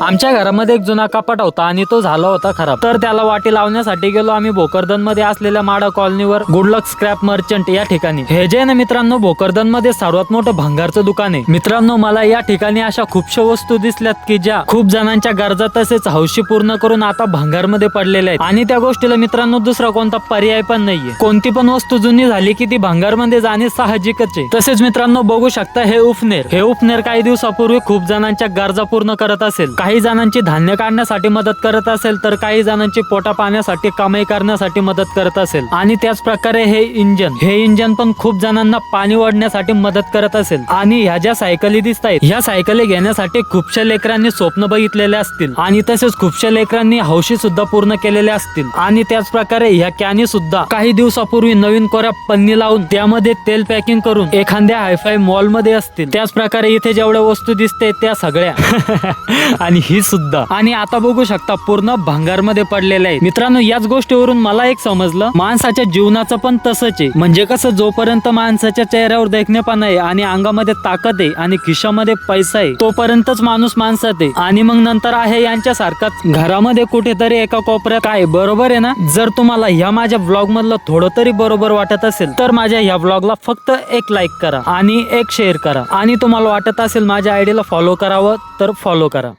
आमच्या घरामध्ये एक जुना कपाट होता आणि तो झाला होता खराब, तर त्याला वाटी लावण्यासाठी गेलो आम्ही भोकरदन मध्ये असलेल्या माडा कॉलनीवर गुडलक स्क्रॅप मर्चंट या ठिकाणी। हे जे ना मित्रांनो भोकरदन मध्ये सर्वात मोठं भंगारचं दुकान आहे। मित्रांनो मला या ठिकाणी अशा खूपशा वस्तू दिसल्यात की ज्या खूप जणांच्या गरजा तसेच हौशी पूर्ण करून आता भंगार मध्ये पडलेल्या आहेत आणि त्या गोष्टीला मित्रांनो दुसरा कोणता पर्याय पण नाहीये। कोणती पण वस्तू जुनी झाली की ती भंगार मध्ये जाणे साहजिकच आहे। तसेच मित्रांनो बघू शकता हे उपनेर काही दिवसापूर्वी खूप जणांच्या गरजा पूर्ण करत असेल, काही जणांची धान्य काढण्यासाठी मदत करत असेल, तर काही जणांची पोटा पाण्यासाठी कमाई करण्यासाठी मदत करत असेल आणि त्याच प्रकारे हे इंजन पण खूप जणांना पाणी ओढण्यासाठी मदत करत असेल। आणि ह्या ज्या सायकली दिसत आहेत ह्या सायकली घेण्यासाठी खूपशा लेकरांनी स्वप्न बघितलेले असतील आणि तसेच खूपशा लेकरांनी हौशी सुद्धा पूर्ण केलेले असतील। आणि त्याच प्रकारे ह्या कॅनी सुद्धा काही दिवसापूर्वी नवीन कोऱ्या पन्नी लावून त्यामध्ये तेल पॅकिंग करून एखाद्या हायफाय मॉल मध्ये असतील। त्याच प्रकारे इथे जेवढ्या वस्तू दिसते त्या सगळ्या आणि ही सुद्धा आणि आता बघू शकता पूर्ण भंगार मध्ये पडलेले आहे। मित्रांनो याच गोष्टीवरून मला एक समजलं माणसाच्या जीवनाचं पण तसंच आहे। म्हणजे कसं जोपर्यंत माणसाच्या चेहऱ्यावर देखणेपणा आहे आणि अंगामध्ये ताकद आहे आणि खिशामध्ये पैसा आहे तोपर्यंतच माणूस माणसात आहे आणि मग नंतर आहे यांच्यासारखाच घरामध्ये कुठेतरी एका कोपऱ्यात काय। बरोबर आहे ना? जर तुम्हाला ह्या माझ्या व्लॉग मधलं थोडं तरी बरोबर वाटत असेल तर माझ्या ह्या व्लॉगला फक्त एक लाईक करा आणि एक शेअर करा आणि तुम्हाला वाटत असेल माझ्या आयडीला फॉलो करावं तर फॉलो करा।